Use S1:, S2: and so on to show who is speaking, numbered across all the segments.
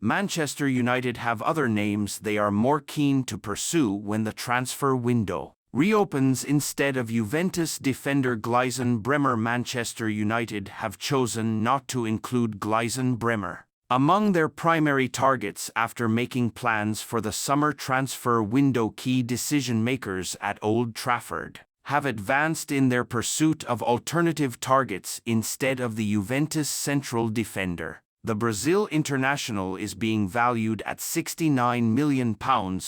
S1: Manchester United have other names they are more keen to pursue when the transfer window reopens. Instead of Juventus defender Gleisen Bremer, Manchester United have chosen not to include Gleisen Bremer among their primary targets after making plans for the summer transfer window. Key decision-makers at Old Trafford have advanced in their pursuit of alternative targets instead of the Juventus central defender. The Brazil international is being valued at £69 million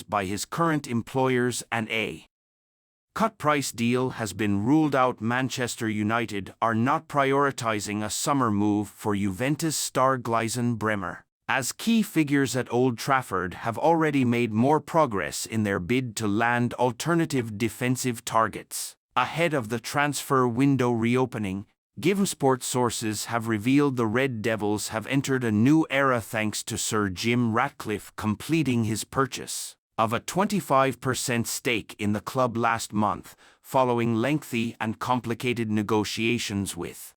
S1: by his current employers, and a cut-price deal has been ruled out. Manchester United are not prioritizing a summer move for Juventus star Gleisen Bremer, as key figures at Old Trafford have already made more progress in their bid to land alternative defensive targets. Ahead of the transfer window reopening, GivenSport sources have revealed the Red Devils have entered a new era thanks to Sir Jim Ratcliffe completing his purchase of a 25% stake in the club last month, following lengthy and complicated negotiations with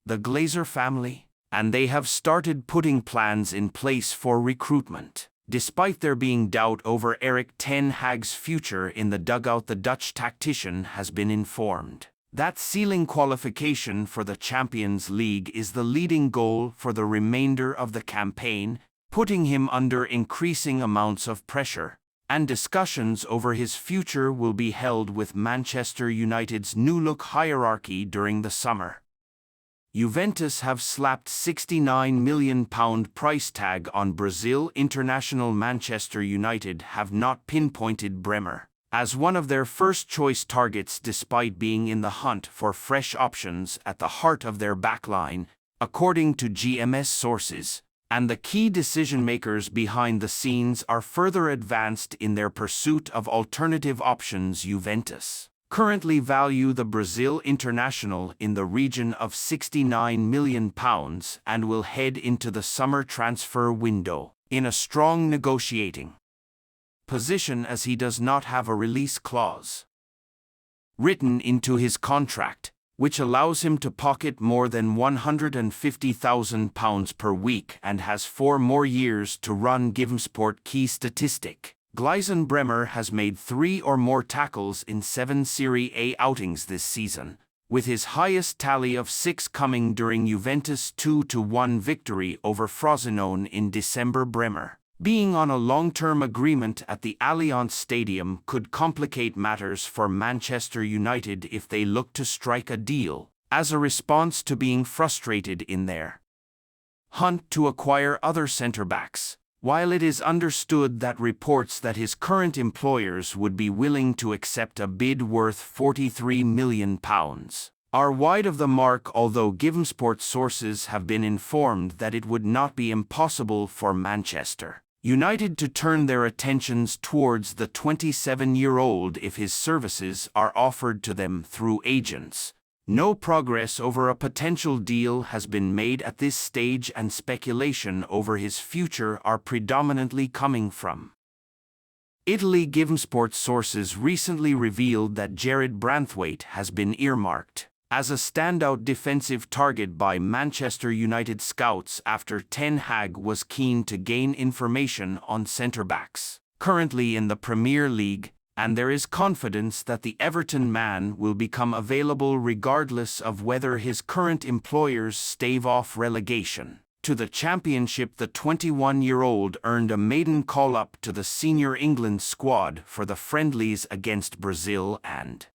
S1: the Glazer family, and they have started putting plans in place for recruitment. Despite there being doubt over Erik ten Hag's future in the dugout, the Dutch tactician has been informed that ceiling qualification for the Champions League is the leading goal for the remainder of the campaign, putting him under increasing amounts of pressure, and discussions over his future will be held with Manchester United's new-look hierarchy during the summer. Juventus have slapped £69 million price tag on Brazil international. Manchester United have not pinpointed Bremer as one of their first-choice targets, despite being in the hunt for fresh options at the heart of their backline, according to GMS sources, and the key decision-makers behind the scenes are further advanced in their pursuit of alternative options. Juventus currently value the Brazil international in the region of £69 million and will head into the summer transfer window in a strong negotiating position, as he does not have a release clause written into his contract, which allows him to pocket more than £150,000 per week and has 4 more years to run. GivenSport key statistic: Gleisen Bremer has made 3 or more tackles in 7 Serie A outings this season, with his highest tally of 6 coming during Juventus' 2-1 victory over Frosinone in December. Bremer being on a long-term agreement at the Allianz Stadium could complicate matters for Manchester United if they look to strike a deal, as a response to being frustrated in their hunt to acquire other centre-backs. While it is understood that reports that his current employers would be willing to accept a bid worth £43 million are wide of the mark, although GivenSport sources have been informed that it would not be impossible for Manchester United to turn their attentions towards the 27-year-old if his services are offered to them through agents. No progress over a potential deal has been made at this stage, and speculation over his future are predominantly coming from Italy. GivenSport sources recently revealed that Jared Branthwaite has been earmarked as a standout defensive target by Manchester United scouts after Ten Hag was keen to gain information on centre-backs currently in the Premier League, and there is confidence that the Everton man will become available regardless of whether his current employers stave off relegation to the Championship. The 21-year-old earned a maiden call-up to the senior England squad for the friendlies against Brazil and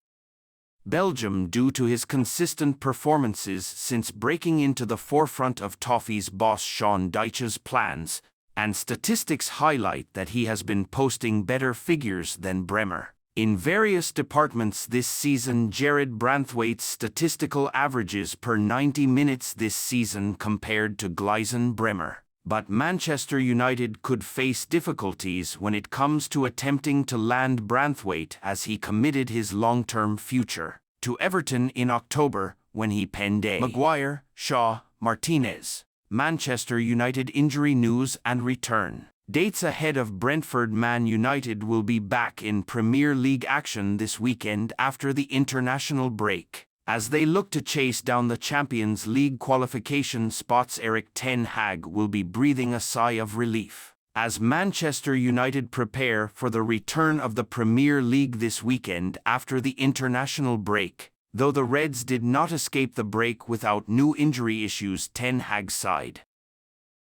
S1: Belgium due to his consistent performances since breaking into the forefront of Toffee's boss Sean Dyche's plans, and statistics highlight that he has been posting better figures than Bremer in various departments this season. Jared Branthwaite's statistical averages per 90 minutes this season compared to Gleisen Bremer, but Manchester United could face difficulties when it comes to attempting to land Branthwaite, as he committed his long-term future to Everton in October when he penned a Maguire, Shaw, Martinez. Manchester United injury news and return dates ahead of Brentford. Man United will be back in Premier League action this weekend after the international break. As they look to chase down the Champions League qualification spots, Erik ten Hag will be breathing a sigh of relief as Manchester United prepare for the return of the Premier League this weekend after the international break. Though the Reds did not escape the break without new injury issues, ten Hag's side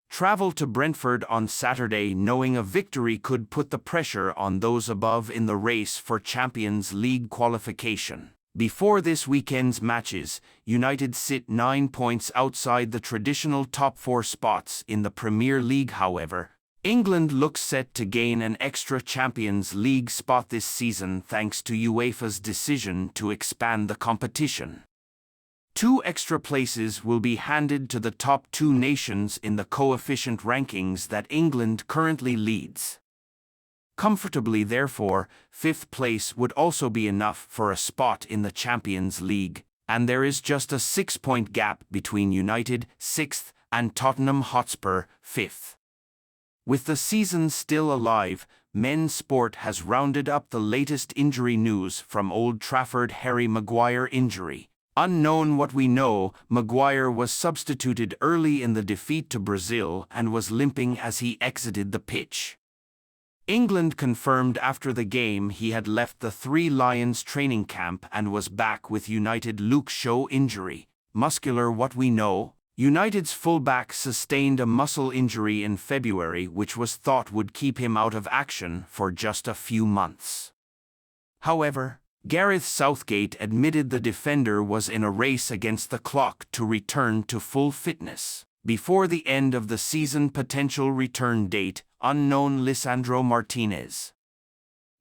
S1: traveled to Brentford on Saturday, knowing a victory could put the pressure on those above in the race for Champions League qualification. Before this weekend's matches, United sit 9 points outside the traditional top 4 spots in the Premier League. However, England looks set to gain an extra Champions League spot this season thanks to UEFA's decision to expand the competition. 2 extra places will be handed to the top 2 nations in the coefficient rankings that England currently leads comfortably. Therefore, 5th place would also be enough for a spot in the Champions League, and there is just a 6-point gap between United, 6th, and Tottenham Hotspur, 5th. With the season still alive, Men's Sport has rounded up the latest injury news from Old Trafford. Harry Maguire injury. Unknown what we know, Maguire was substituted early in the defeat to Brazil and was limping as he exited the pitch. England confirmed after the game he had left the Three Lions training camp and was back with United. Luke Shaw injury. Muscular what we know. United's fullback sustained a muscle injury in February which was thought would keep him out of action for just a few months. However, Gareth Southgate admitted the defender was in a race against the clock to return to full fitness before the end of the season. Potential return date unknown. Lisandro Martinez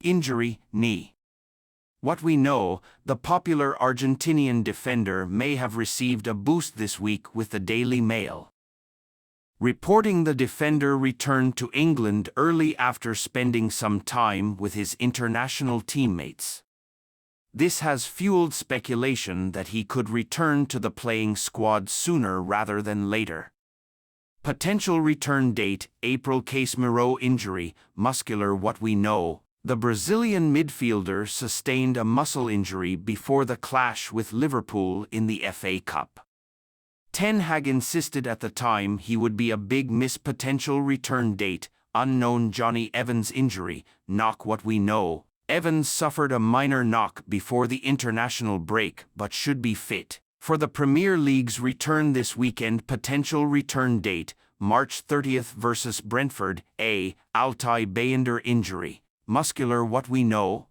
S1: injury, knee. What we know, the popular Argentinian defender may have received a boost this week, with the Daily Mail reporting the defender returned to England early after spending some time with his international teammates. This has fueled speculation that he could return to the playing squad sooner rather than later. Potential return date, April. Casemiro injury, muscular what we know. The Brazilian midfielder sustained a muscle injury before the clash with Liverpool in the FA Cup. Ten Hag insisted at the time he would be a big miss. Potential return date, unknown. Johnny Evans injury, knock what we know. Evans suffered a minor knock before the international break but should be fit for the Premier League's return this weekend. Potential return date, March 30th versus Brentford. Altay Bayender injury. Muscular what we know.